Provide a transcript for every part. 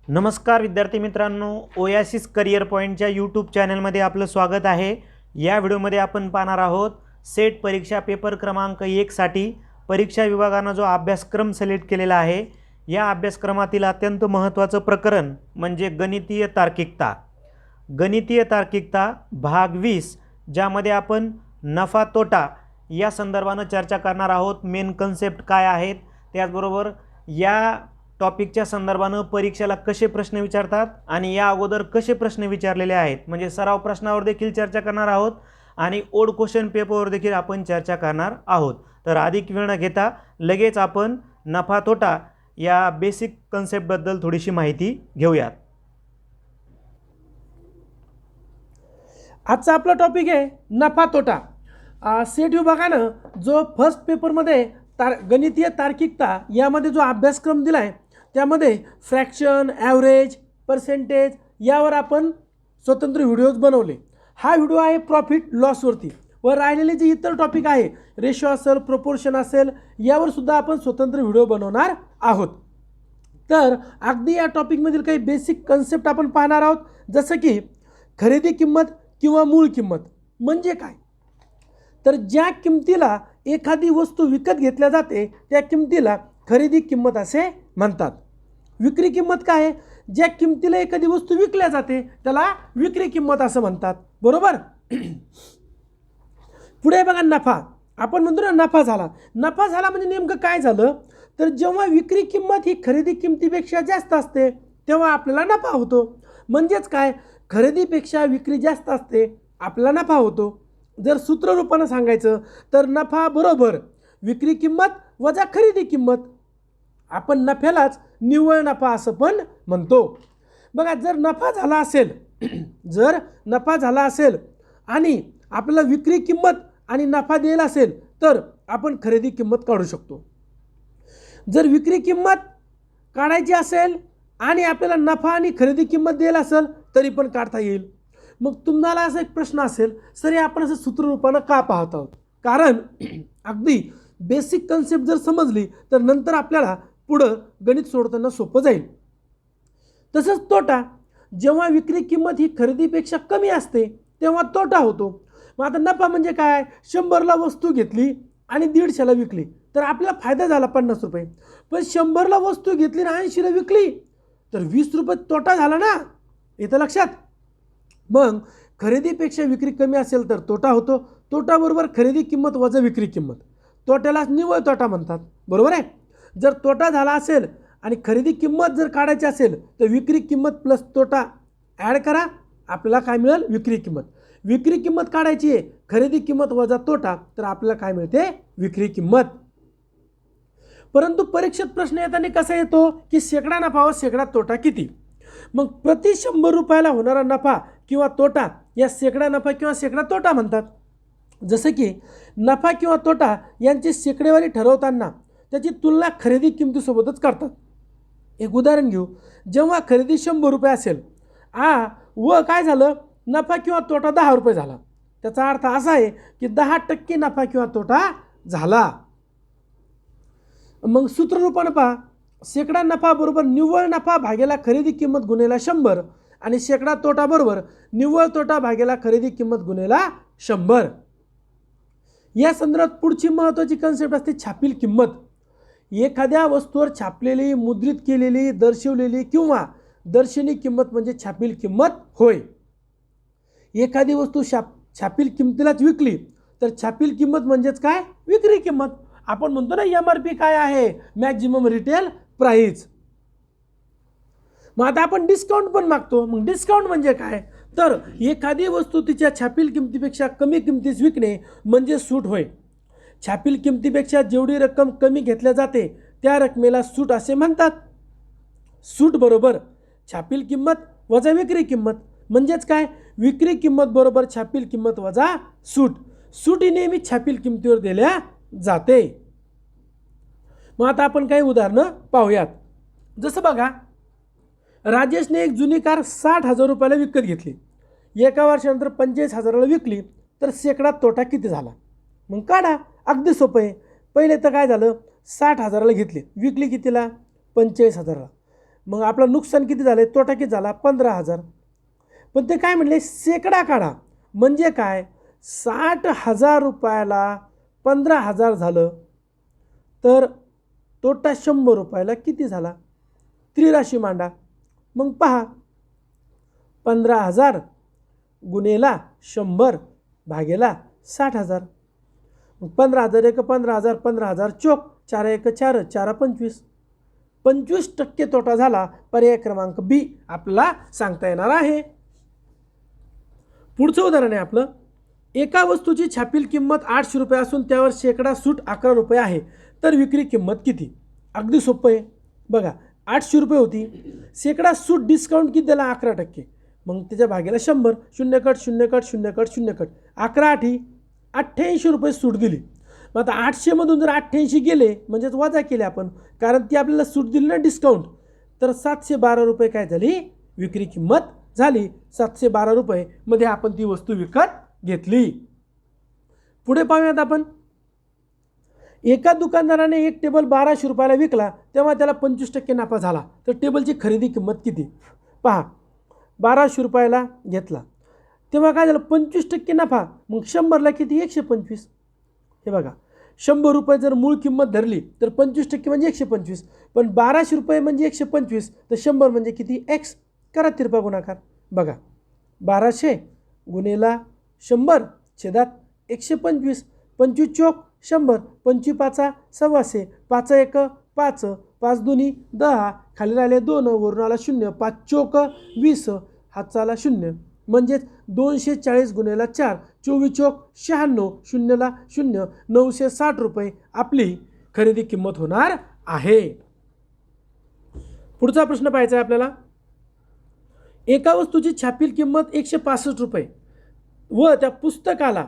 नमस्कार विद्यार्थी मित्रांनो, ओयासिस करिअर पॉईंटच्या यूट्यूब चॅनलमध्ये आपलं स्वागत आहे। या व्हिडिओमध्ये आपण पाहणार आहोत सेट परीक्षा पेपर क्रमांक 1 साठी परीक्षा विभागानं जो अभ्यासक्रम सिलेक्ट केलेला आहे, या अभ्यासक्रमातील अत्यंत महत्त्वाचं प्रकरण म्हणजे गणितीय तार्किकता। गणितीय तार्किकता भाग 20, ज्यामध्ये आपण नफा तोटा या संदर्भानं चर्चा करणार आहोत। मेन कन्सेप्ट काय आहेत, त्याचबरोबर या टॉपिकच्या संदर्भानं परीक्षेला कसे प्रश्न विचारतात आणि या अगोदर कसे प्रश्न विचारलेले आहेत, म्हणजे सराव प्रश्नावर देखील चर्चा करणार आहोत आणि ओल्ड क्वेश्चन पेपरवर देखील आपण चर्चा करणार आहोत। तर अधिक वेळ न घेता लगेच आपण नफा तोटा या बेसिक कन्सेप्टबद्दल थोडीशी माहिती घेऊयात। आजचा आपला टॉपिक आहे नफा तोटा। सेट विभागानं जो फर्स्ट पेपरमध्ये गणितीय तार्किकता यामध्ये जो अभ्यासक्रम दिला आहे, त्यामध्ये फ्रॅक्शन, ॲव्हरेज, पर्सेंटेज यावर आपण स्वतंत्र व्हिडिओज बनवले। हा व्हिडिओ आहे प्रॉफिट लॉसवरती, व राहिलेले जे इतर टॉपिक आहे रेशो असेल, प्रोपोर्शन असेल, यावर सुद्धा आपण स्वतंत्र व्हिडिओ बनवणार आहोत। तर अगदी या टॉपिकमधील काही बेसिक कन्सेप्ट आपण पाहणार आहोत, जसं की खरेदी किंमत किंवा मूळ किंमत म्हणजे काय। तर ज्या किमतीला एखादी वस्तू विकत घेतल्या जाते त्या किमतीला खरेदी किंमत असे म्हणतात। विक्री किंमत काय आहे, ज्या किमतीला एखादी वस्तू विकल्या जाते त्याला विक्री किंमत असं म्हणतात, बरोबर। पुढे बघा नफा। आपण म्हणतो ना नफा झाला। नफा झाला म्हणजे नेमकं काय झालं, तर जेव्हा विक्री किंमत ही खरेदी किमतीपेक्षा जास्त असते तेव्हा आपल्याला नफा होतो। म्हणजेच काय, खरेदीपेक्षा विक्री जास्त असते, आपल्याला नफा होतो। जर सूत्र रूपानं सांगायचं तर नफा बरोबर विक्री किंमत वजा खरेदी किंमत। आपण नफ्यालाच निव्वळ नफा असं पण म्हणतो। बघा, जर नफा झाला असेल जर नफा झाला असेल आणि आपल्याला विक्री किंमत आणि नफा द्यायला असेल तर आपण खरेदी किंमत काढू शकतो। जर विक्री किंमत काढायची असेल आणि आपल्याला नफा आणि खरेदी किंमत द्यायला असेल तरी पण काढता येईल। मग तुम्हाला असा एक प्रश्न असेल, सर हे आपण असं सूत्ररूपानं का पाहत आहोत? कारण अगदी बेसिक कन्सेप्ट जर समजली तर नंतर आपल्याला पुढं गणित सोडताना सोपं जाईल। तसंच तोटा, जेव्हा विक्री किंमत ही खरेदीपेक्षा कमी असते तेव्हा तोटा होतो। मग आता नफा म्हणजे काय, 100ला वस्तू घेतली आणि 150ला विकली तर आपल्याला फायदा झाला 50 रुपये। पण 100ला वस्तू घेतली आणि 80ला विकली तर 20 रुपये तोटा झाला ना, येतं लक्षात। मग खरेदीपेक्षा विक्री कमी असेल तर तोटा होतो। तोटा बरोबर खरेदी किंमत वजा विक्री किंमत, तोट्यालाच निव्वळ तोटा म्हणतात, बरोबर आहे। जर तोटा झाला असेल आणि खरेदी किंमत जर काढायची असेल तर विक्री किंमत प्लस तोटा ॲड करा, आपल्याला काय मिळेल, विक्री किंमत। विक्री किंमत काढायची आहे, खरेदी किंमत वजा तोटा, तर आपल्याला काय मिळते, विक्री किंमत। परंतु परीक्षेत प्रश्न येताना कसा येतो की शेकडा नफा व शेकडा तोटा किती। मग प्रति 100 रुपयाला होणारा नफा किंवा तोटा या शेकडा नफा किंवा शेकडा तोटा म्हणतात। जसं की नफा किंवा तोटा यांची शेकडेवारी ठरवताना त्याची तुलना खरेदी किमतीसोबतच करतात। एक उदाहरण घेऊ, जेव्हा खरेदी 100 रुपये असेल व काय झालं, नफा किंवा तोटा 10 रुपये झाला, त्याचा अर्थ असा आहे की 10% नफा किंवा तोटा झाला। मग सूत्ररूपानं पहा, शेकडा नफा बरोबर निव्वळ नफा भागेला खरेदी किंमत गुणेला 100 आणि शेकडा तोटा बरोबर निव्वळ तोटा भागेला खरेदी किंमत गुणेला 100। या संदर्भात पुढची महत्त्वाची कन्सेप्ट असते छापील किंमत। एखाद्या वस्तूवर छापलेली, मुद्रित केलेली, दर्शवलेली किंवा दर्शनी किंमत म्हणजे छापील किंमत होय। एखादी वस्तू छापील किंमतीलाच विकली तर छापील किंमत म्हणजेच काय, विक्री किंमत। आपण म्हणतो ना MRP काय आहे, मॅक्झिमम रिटेल प्राइस। मग आता आपण डिस्काउंट पण मागतो। मग डिस्काउंट म्हणजे काय, तर एखादी वस्तू तिच्या छापील किमतीपेक्षा कमी किमतीस विकणे म्हणजे सूट होय। छापील किमतीपेक्षा जेवढी रक्कम कमी घेतल्या जाते त्या रकमेला सूट असे म्हणतात। सूट बरोबर छापील किंमत वजा विक्री किंमत म्हणजेच काय, विक्री किंमत बरोबर छापील किंमत वजा सूट। सूट ही नेहमी छापील किमतीवर दिल्या जाते। मग आता आपण काही उदाहरणं पाहूयात। जसं बघा, राजेशने एक जुनी कार 60,000 रुपयाला विकत घेतली, एका वर्षानंतर 45,000ला विकली तर शेकडा तोटा किती झाला। मग काढा, अगदी सोपं आहे। पहिले तर काय झालं, 60,000ला घेतली, विकली कितीला, 45,000ला। मग आपलं नुकसान किती झालं, तोटा किती झाला, 15,000. पण ते काय म्हणले, शेकडा काढा. म्हणजे काय, 60,000 रुपयाला 15,000 झालं तर तोटा 100 रुपयाला किती झाला, त्रिराशी मांडा. मग पहा, 15,000 गुणेला 100 भागेला 60,000. 15,000 एक 15,000, 15,000 चोक, 4 एक 4, 4 25. 25% तोटा झाला. पर्याय क्रमांक बी आपल्याला सांगता येणार आहे. पुढचं उदाहरण आहे आपलं, एका वस्तूची छापील किंमत 800 रुपये असून त्यावर शेकडा सूट 11 रुपये आहे, तर विक्री किंमत किती. अगदी सोपं आहे. बघा, 800 रुपये होती, शेकडा सूट डिस्काउंट किती दिला, 11%. मग त्याच्या भागेला 100, 0 कट 0 कट 0 कट 0 कट, 11 8 88 रुपये सूट दिली. मग आता 800मधून जर 88 गेले म्हणजेच वजा केले आपण, कारण ती आपल्याला सूट दिली ना डिस्काउंट, तर 712 रुपये काय झाली, विक्री किंमत झाली. 712 रुपये मध्ये आपण ती वस्तू विकत घेतली. पुढे पाहूयात आपण, एका दुकानदाराने एक टेबल 1200 रुपयाला विकला तेव्हा त्याला 25% नफा झाला, तर टेबलची खरेदी किंमत किती. पहा, 1200 रुपयाला घेतला तेव्हा काय झालं, 25% नफा. मग 100ला किती, 125. हे बघा, 100 रुपये जर मूळ किंमत धरली तर 25% म्हणजे 125, पण 1200 रुपये म्हणजे 125, तर 100 म्हणजे किती, एक्स. करा तिरपा गुणाकार. बघा, 1200 गुणेला 100 छेदात 125, 25 चोक 100, 25 पाचा 125, 5 एक 5, 5 दुनी 10, खाली राहिले 2, वरून आला 0, 5 चोक 20, हातचा आला 0, म्हणजेच 240 गुणेला 4, 24 चोक 96, 0ला 0, 960 रुपये आपली खरेदी किंमत होणार आहे. पुढचा प्रश्न पाहायचा आहे आपल्याला, एका वस्तूची छापील किंमत 165 रुपये व त्या पुस्तकाला,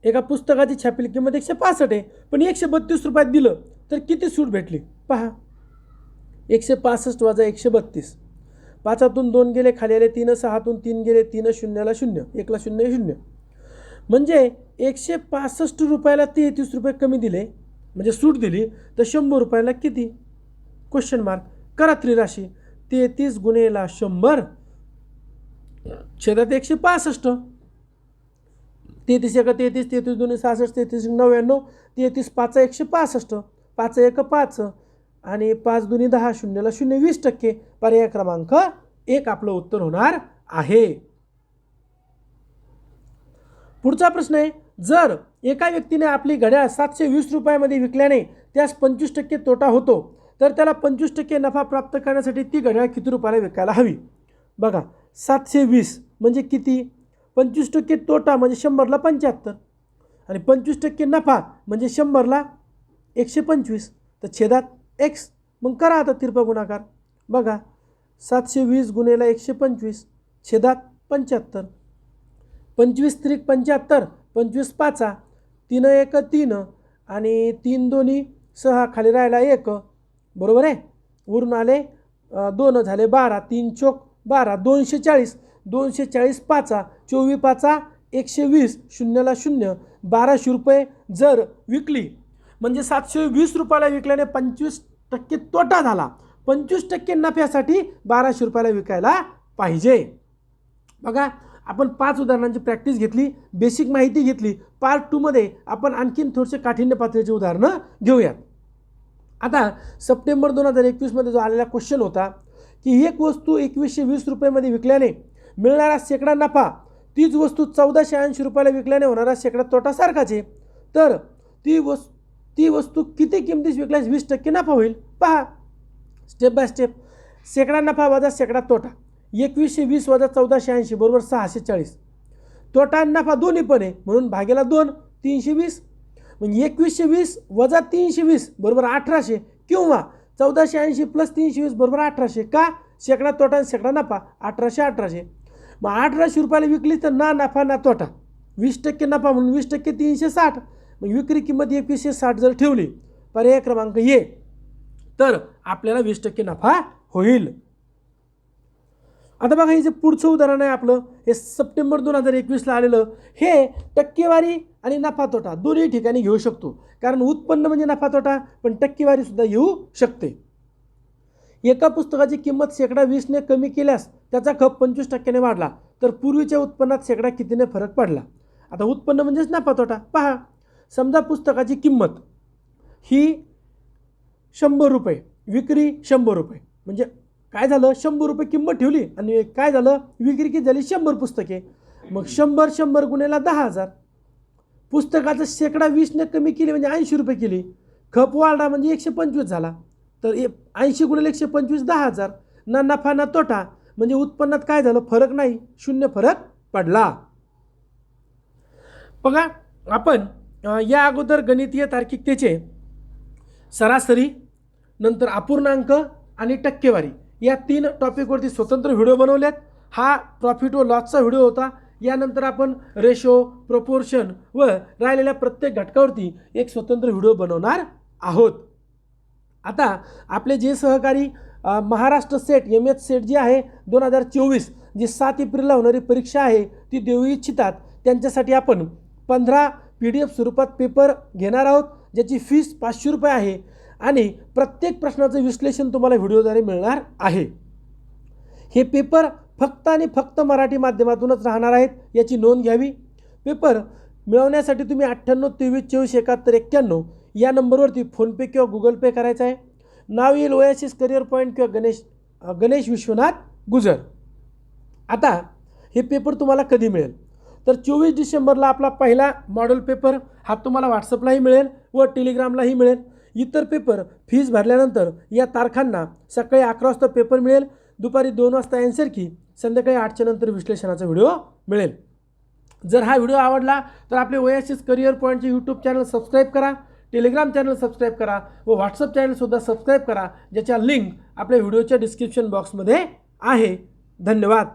एका पुस्तकाची छापील किंमत 165 आहे, पण 132 रुपयात दिलं तर किती सूट भेटली. पहा, 165 वजा 132, 5तून 2 गेले, खाली आले 3, 6तून 3 गेले 3, 0ला 0, 1ला 0 0, म्हणजे 165 रुपयाला 33 रुपये कमी दिले म्हणजे सूट दिली, तर 100 रुपयाला किती, क्वेश्चन मार्क. करा त्रिराशी. 33 गुणेला 100 छेदात 165, 33 एक 33, 33 दोन्ही 66, 33 99, 33 5 165, 5 एक 5 आणि 5 दुनी 10, 0ला 0, 20%. पर्याय क्रमांक 1 आपलं उत्तर होणार आहे. पुढचा प्रश्न आहे, जर एका व्यक्तीने आपली घड्याळ 720 रुपयामध्ये विकल्याने त्यास 25% तोटा होतो, तर त्याला 25% नफा प्राप्त करण्यासाठी ती घड्याळ किती रुपयाला विकायला हवी. बघा, 720 म्हणजे किती, 25% तोटा म्हणजे 100ला 75 आणि 25% नफा म्हणजे 100ला 125, तर छेदात एक्स. मग करा आता तिरपा गुणाकार. बघा, 720 गुणेला 125 छेदात 75, 25 त्रिक 75, 25 पाचा 3 एक 3 आणि 3 दोन्ही 6, खाली राहिला 1, बरोबर आहे, वरून आले 2 झाले 12, 3 चोक 12, 240, 240 पाचा 24 पाचा 120, 0ला 0, 1200 रुपये जर विकली म्हणजे 720 रुपयाला विकल्याने 25% तोटा झाला. 25% नफ्यासाठी 1200 रुपयाला विकायला पाहिजे. बघा, आपण 5 उदाहरणांची प्रॅक्टिस घेतली, बेसिक माहिती घेतली. पार्ट 2 मध्ये आपण आणखीन थोडेसे काठिण्य पातळीची उदाहरणं घेऊयात. आता सप्टेंबर 2021 मध्ये जो आलेला क्वेश्चन होता की एक वस्तू 2120 रुपयामध्ये विकल्याने मिळणारा शेकडा नफा तीच वस्तू 1480 रुपयाला विकल्याने होणारा शेकडा तोटा सारखाच आहे, तर ती वस्तू किती किमतीस विकल्यास 20% नफा होईल. पहा, स्टेप बाय स्टेप. शेकडा नफा वजा शेकडा तोटा, 2120 वजा 1480 बरोबर 640. तोटा आणि नफा दोन्ही पण आहे म्हणून भागेला 2, 320. म्हणजे 2120 वजा 320 बरोबर 1800 किंवा 1480 प्लस 320 बरोबर 1800. का, शेकडा तोटा आणि शेकडा नफा, 1800 1800. मग 1800 रुपयाला विकली तर ना नफा ना तोटा, 20% नफा म्हणून 20% 360. मग विक्री किंमत 2160 जर ठेवली, पर्याय क्रमांक ए, तर आपल्याला 20% नफा होईल. आता बघा, हे जे पुढचं उदाहरण आहे आपलं, हे सप्टेंबर 2021ला आलेलं, हे टक्केवारी आणि नफा तोटा दोन्ही ठिकाणी घेऊ शकतो, कारण उत्पन्न म्हणजे नफा तोटा, पण टक्केवारी सुद्धा येऊ शकते. एका पुस्तकाची किंमत 20% कमी केल्यास त्याचा खप 25% वाढला तर पूर्वीच्या उत्पन्नात कितीने फरक पडला. आता उत्पन्न म्हणजेच नफा तोटा. पहा, समजा पुस्तकाची किंमत ही 100 रुपये, विक्री 100 रुपये, म्हणजे काय झालं, 100 रुपये किंमत ठेवली आणि काय झालं, विक्री किती झाली, 100 पुस्तके. मग 100 गुणिले 10,000. पुस्तकाचं 20% कमी केली म्हणजे 80 रुपये केली. खप वाढला म्हणजे 125 झाला. तर 80 गुणिले 125 10,000. ना नफा ना तोटा, म्हणजे उत्पन्नात काय झालं, फरक नाही, 0 फरक पडला. बघा, आपण या अगोदर गणितीय तार्किकतेचे सरासरी, नंतर अपूर्णांक आणि टक्केवारी या 3 टॉपिकवरती स्वतंत्र व्हिडिओ बनवलेत. हा प्रॉफिट व लॉसचा व्हिडिओ होता. यानंतर आपण रेशो, प्रोपोर्शन व राहिलेल्या प्रत्येक घटकावरती एक स्वतंत्र व्हिडिओ बनवणार आहोत. आता आपले जे सहकारी महाराष्ट्र सेट MS सेट जी आहे 2024, जी 7 एप्रिलला होणारी परीक्षा आहे ती देऊ इच्छितात, त्यांच्यासाठी आपण 15 PDF स्वरूपात पेपर घेणार आहोत, ज्याची फीस 500 रुपये आहे आणि प्रत्येक प्रश्नाचं विश्लेषण तुम्हाला व्हिडिओद्वारे मिळणार आहे. हे पेपर फक्त आणि फक्त मराठी माध्यमातूनच राहणार आहेत, याची नोंद घ्यावी. पेपर मिळवण्यासाठी तुम्ही 98 23 24 71 91 या नंबरवरती फोनपे किंवा गुगल पे करायचं आहे. नाव येईल ओएसिस करिअर पॉईंट किंवा गणेश विश्वनाथ गुजर. आता हे पेपर तुम्हाला कधी मिळेल तर 24 डिसेंबरला आपला पहिला मॉडेल पेपर हा तुम्हाला व्हॉट्सअपलाही मिळेल व टेलिग्रामलाही मिळेल. इतर पेपर फीस भरल्यानंतर या तारखांना सकाळी 11 वाजता पेपर मिळेल, दुपारी 2 वाजता ॲन्सर की, संध्याकाळी 8च्या नंतर विश्लेषणाचा व्हिडिओ मिळेल. जर हा व्हिडिओ आवडला तर आपले ओएसिस करिअर पॉईंटचे यूट्यूब चॅनल सबस्क्राईब करा, टेलिग्राम चॅनल सबस्क्राईब करा व व्हॉट्सअप चॅनलसुद्धा सबस्क्राईब करा, ज्याच्या लिंक आपल्या व्हिडिओच्या डिस्क्रिप्शन बॉक्समध्ये आहे. धन्यवाद.